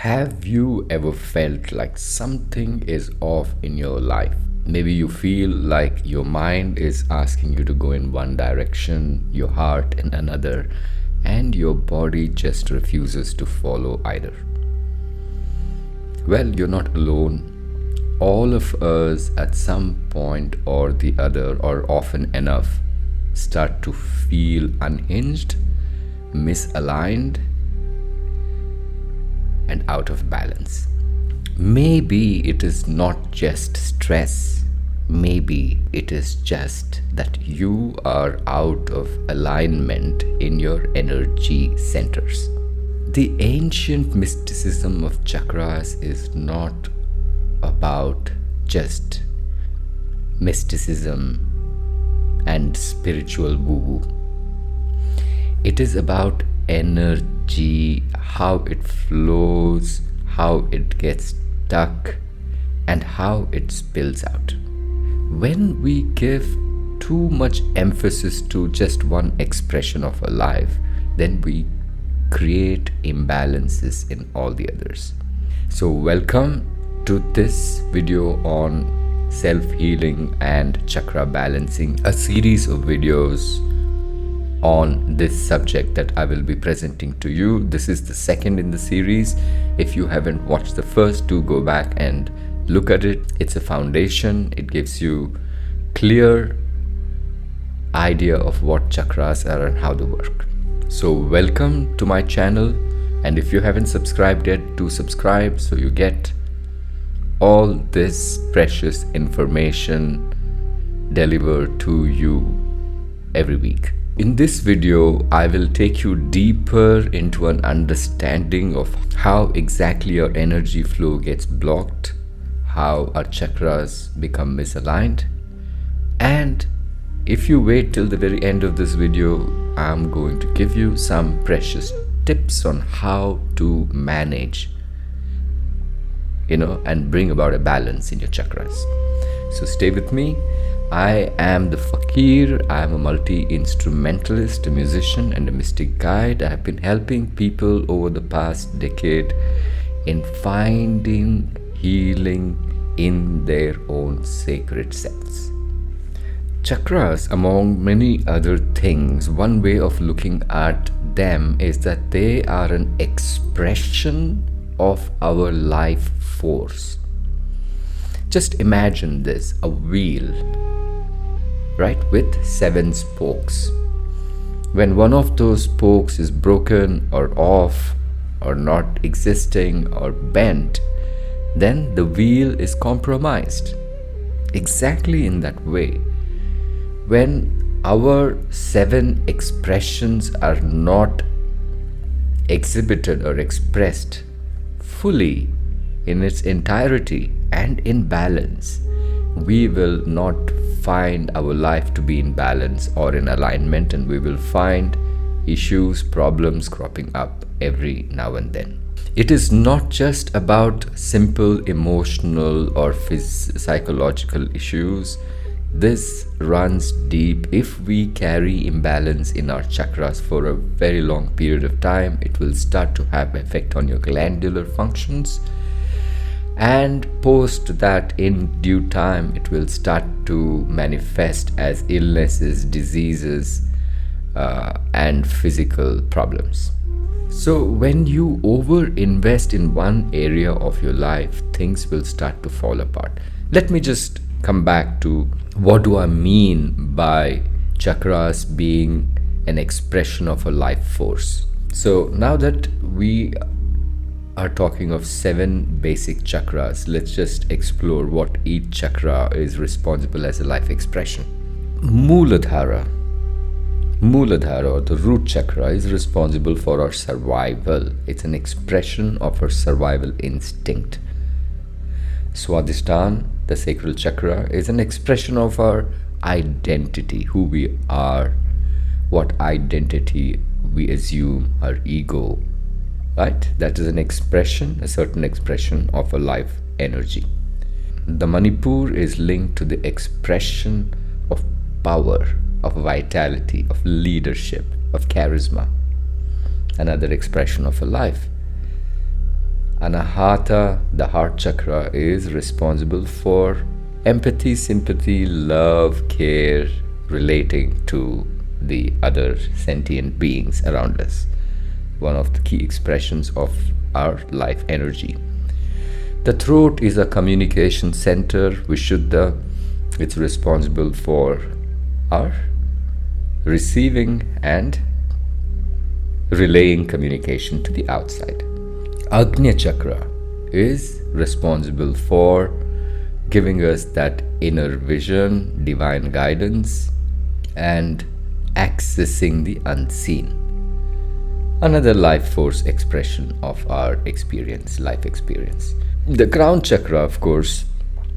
Have you ever felt like something is off in your life? Maybe you feel like your mind is asking you to go in one direction, your heart in another, and your body just refuses to follow either. Well, you're not alone. All of us at some point or the other, or often enough, start to feel unhinged, misaligned, and out of balance. Maybe it is not just stress. Maybe it is just that you are out of alignment in your energy centers. The ancient mysticism of chakras is not about just mysticism and spiritual woo-woo. It is about energy, how it flows, how it gets stuck, and how it spills out. When we give too much emphasis to just one expression of our life, then we create imbalances in all the others. So welcome to this video on self-healing and chakra balancing, a series of videos on this subject that I will be presenting to you. This is the second in the series. If you haven't watched the first, do go back and look at it. It's a foundation. It gives you clear idea of what chakras are and how they work. So welcome to my channel, and if you haven't subscribed yet, do subscribe so you get all this precious information delivered to you every week. In this video, I will take you deeper into an understanding of how exactly your energy flow gets blocked, how our chakras become misaligned, and if you wait till the very end of this video, I'm going to give you some precious tips on how to manage, and bring about a balance in your chakras. So stay with me. I am the Fakir. I am a multi-instrumentalist, a musician, and a mystic guide. I have been helping people over the past decade in finding healing in their own sacred selves. Chakras, among many other things, one way of looking at them is that they are an expression of our life force. Just imagine this, a wheel, right, with 7 spokes. When one of those spokes is broken or off or not existing or bent, then the wheel is compromised. Exactly in that way, when our 7 expressions are not exhibited or expressed fully in its entirety and in balance, we will not find our life to be in balance or in alignment, and we will find issues, problems cropping up every now and then. It is not just about simple emotional or psychological issues. This runs deep. If we carry imbalance in our chakras for a very long period of time, it will start to have effect on your glandular functions, and post that, in due time, it will start to manifest as illnesses, diseases, and physical problems. So when you over-invest in one area of your life, things will start to fall apart. Let me just come back to what do I mean by chakras being an expression of a life force. So now that we are talking of 7 basic chakras, let's just explore what each chakra is responsible as a life expression. Muladhara, or the root chakra, is responsible for our survival. It's an expression of our survival instinct. Swadhisthana, the sacral chakra, is an expression of our identity, who we are, what identity we assume, our ego, right? That is an expression, a certain expression of a life energy. The Manipur is linked to the expression of power, of vitality, of leadership, of charisma, another expression of a life. Anahata, the heart chakra, is responsible for empathy, sympathy, love, care, relating to the other sentient beings around us. One of the key expressions of our life energy. The throat is a communication center, Vishuddha. It's responsible for our receiving and relaying communication to the outside. Agnya chakra is responsible for giving us that inner vision, divine guidance, and accessing the unseen. Another life force expression of our experience, life experience. The crown chakra, of course,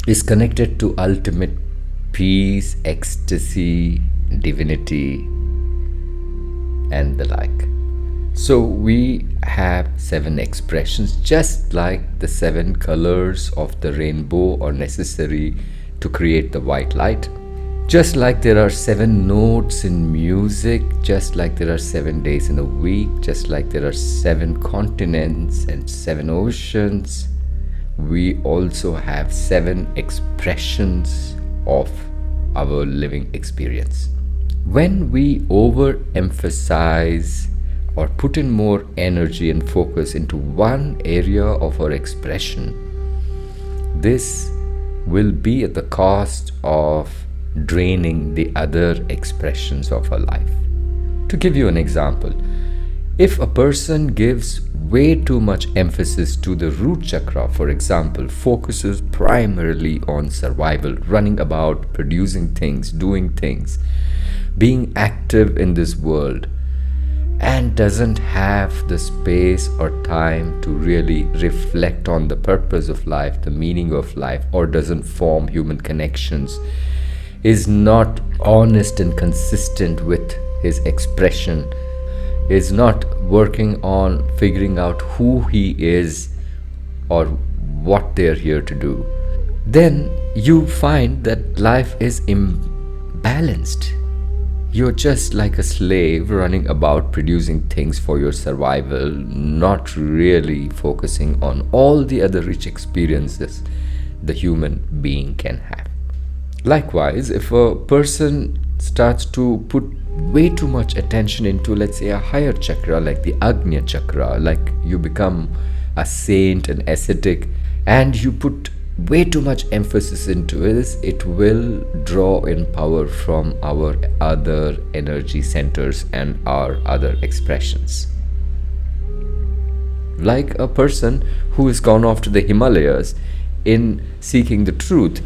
is connected to ultimate peace, ecstasy, divinity, and the like. So we have 7 expressions, just like the 7 colors of the rainbow are necessary to create the white light. Just like there are 7 notes in music, just like there are 7 days in a week, just like there are 7 continents and 7 oceans, we also have 7 expressions of our living experience. When we overemphasize or put in more energy and focus into one area of our expression, this will be at the cost of draining the other expressions of our life. To give you an example, if a person gives way too much emphasis to the root chakra, for example, focuses primarily on survival, running about, producing things, doing things, being active in this world, and doesn't have the space or time to really reflect on the purpose of life, the meaning of life, or doesn't form human connections, is not honest and consistent with his expression, is not working on figuring out who he is or what they're here to do, then you find that life is imbalanced. You're just like a slave running about producing things for your survival, not really focusing on all the other rich experiences the human being can have. Likewise, if a person starts to put way too much attention into, let's say, a higher chakra like the Agnya chakra, like you become a saint, an ascetic, and you put way too much emphasis into this, it will draw in power from our other energy centers and our other expressions. Like a person who has gone off to the Himalayas in seeking the truth,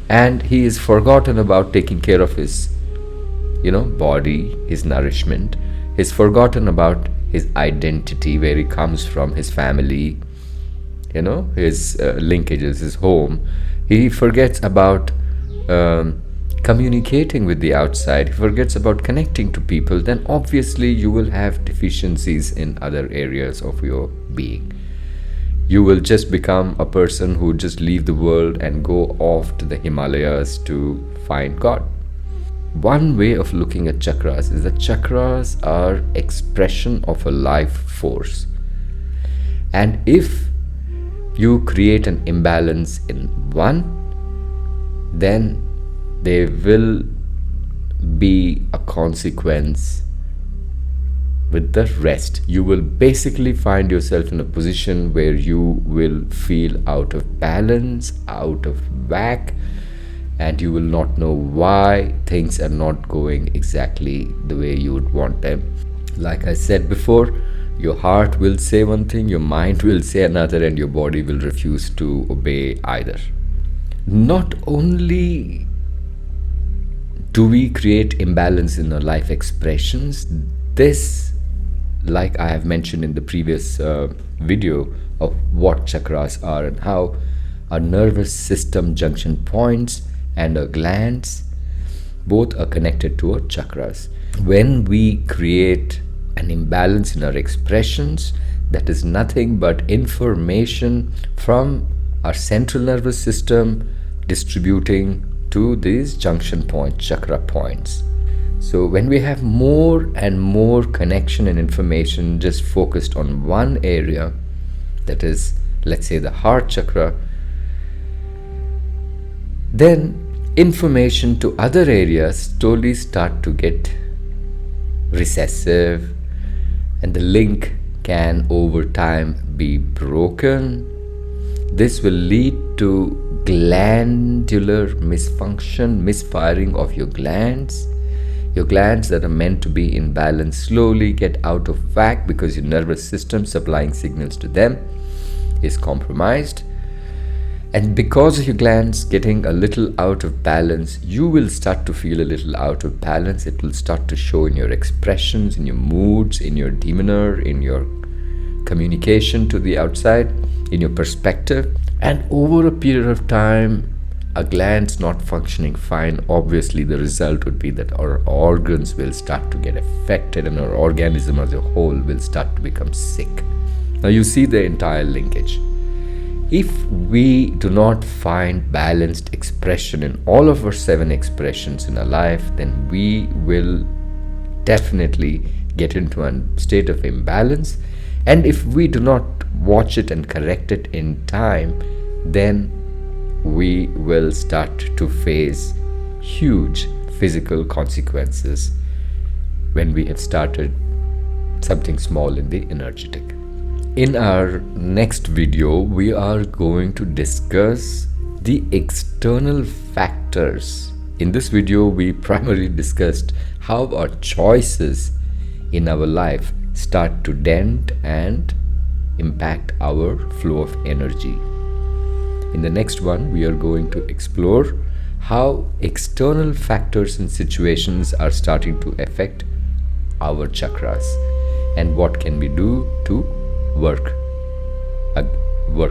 and he is forgotten about taking care of his body, his nourishment. He's forgotten about his identity, where he comes from, his family, his linkages, his home. He forgets about communicating with the outside. He forgets about connecting to people. Then obviously you will have deficiencies in other areas of your being. You will just become a person who just leave the world and go off to the Himalayas to find God. One way of looking at chakras is that chakras are expression of a life force. And if you create an imbalance in one, then there will be a consequence with the rest. You will basically find yourself in a position where you will feel out of balance, out of whack, and you will not know why things are not going exactly the way you would want them. Like I said before, your heart will say one thing, your mind will say another, and your body will refuse to obey either. Not only do we create imbalance in our life expressions, this, like I have mentioned in the previous video of what chakras are and how our nervous system junction points and our glands both are connected to our chakras. When we create an imbalance in our expressions, that is nothing but information from our central nervous system distributing to these junction points, chakra points. So when we have more and more connection and information just focused on one area, that is let's say the heart chakra, then information to other areas slowly start to get recessive, and the link can over time be broken. This will lead to glandular misfunction, misfiring of your glands. Your glands that are meant to be in balance slowly get out of whack because your nervous system supplying signals to them is compromised. And because of your glands getting a little out of balance, you will start to feel a little out of balance. It will start to show in your expressions, in your moods, in your demeanor, in your communication to the outside, in your perspective. And over a period of time, a gland's not functioning fine. Obviously, the result would be that our organs will start to get affected and our organism as a whole will start to become sick. Now you see the entire linkage. If we do not find balanced expression in all of our 7 expressions in our life, then we will definitely get into a state of imbalance. And if we do not watch it and correct it in time, then we will start to face huge physical consequences when we have started something small in the energetic. In our next video, we are going to discuss the external factors. In this video, we primarily discussed how our choices in our life start to dent and impact our flow of energy. In the next one, we are going to explore how external factors and situations are starting to affect our chakras and what can we do to work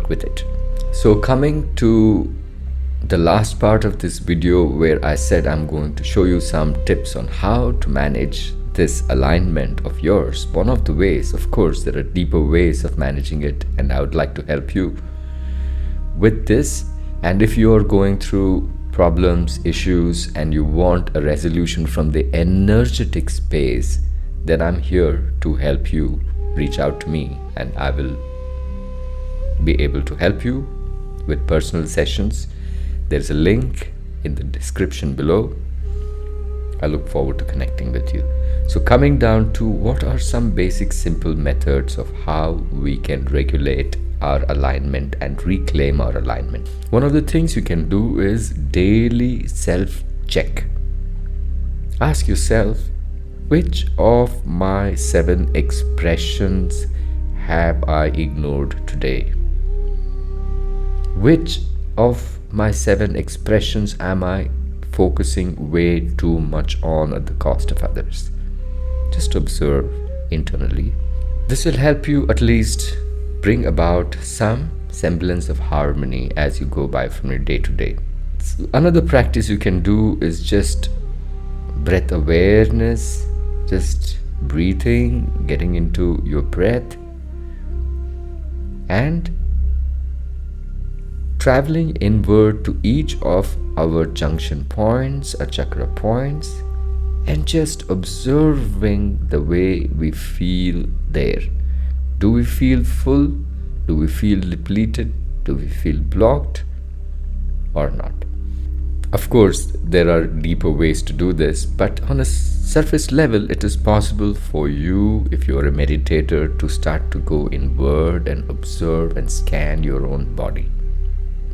with it. So coming to the last part of this video, where I said I'm going to show you some tips on how to manage this alignment of yours. One of the ways, of course, there are deeper ways of managing it, and I would like to help you with this. And if you are going through problems, issues, and you want a resolution from the energetic space, then I'm here to help you. Reach out to me and I will be able to help you with personal sessions. There's a link in the description below. I look forward to connecting with you. So coming down to what are some basic simple methods of how we can regulate our alignment and reclaim our alignment. One of the things you can do is daily self-check. Ask yourself, which of my 7 expressions have I ignored today? Which of my 7 expressions am I focusing way too much on at the cost of others? Just observe internally. This will help you at least bring about some semblance of harmony as you go by from your day to day. Another practice you can do is just breath awareness. Just breathing, getting into your breath, and traveling inward to each of our junction points, our chakra points, and just observing the way we feel there. Do we feel full? Do we feel depleted? Do we feel blocked or not? Of course, there are deeper ways to do this, but on a surface level, it is possible for you, if you are a meditator, to start to go inward and observe and scan your own body.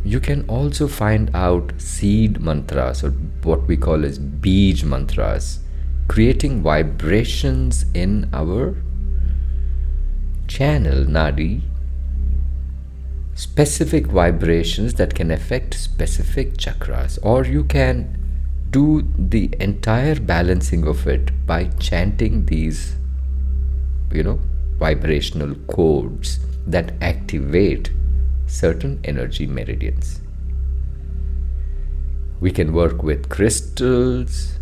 You can also find out seed mantras, or what we call as beej mantras, creating vibrations in our channel nadi, specific vibrations that can affect specific chakras. Or you can do the entire balancing of it by chanting these, vibrational codes that activate certain energy meridians. We can work with crystals,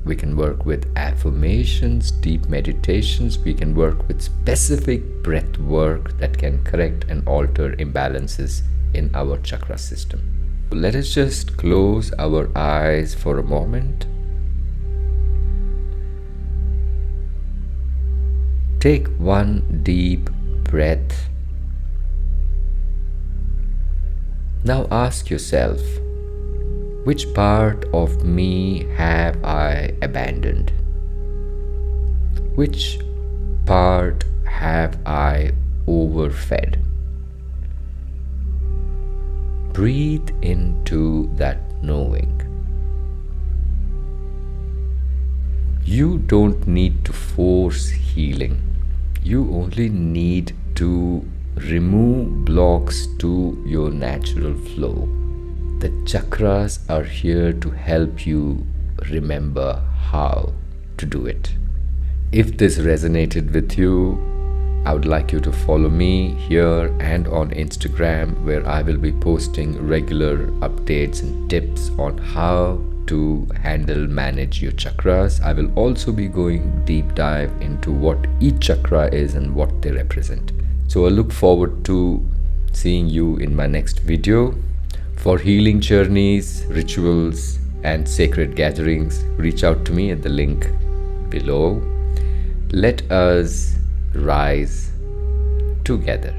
we can work with affirmations, deep meditations, we can work with specific breath work that can correct and alter imbalances in our chakra system. Let us just close our eyes for a moment. Take one deep breath Now ask yourself, which part of me have I abandoned? Which part have I overfed? Breathe into that knowing. You don't need to force healing. You only need to remove blocks to your natural flow. The chakras are here to help you remember how to do it. If this resonated with you, I would like you to follow me here and on Instagram, where I will be posting regular updates and tips on how to manage your chakras. I will also be going deep dive into what each chakra is and what they represent. So I look forward to seeing you in my next video. For healing journeys, rituals, and sacred gatherings, reach out to me at the link below. Let us rise together.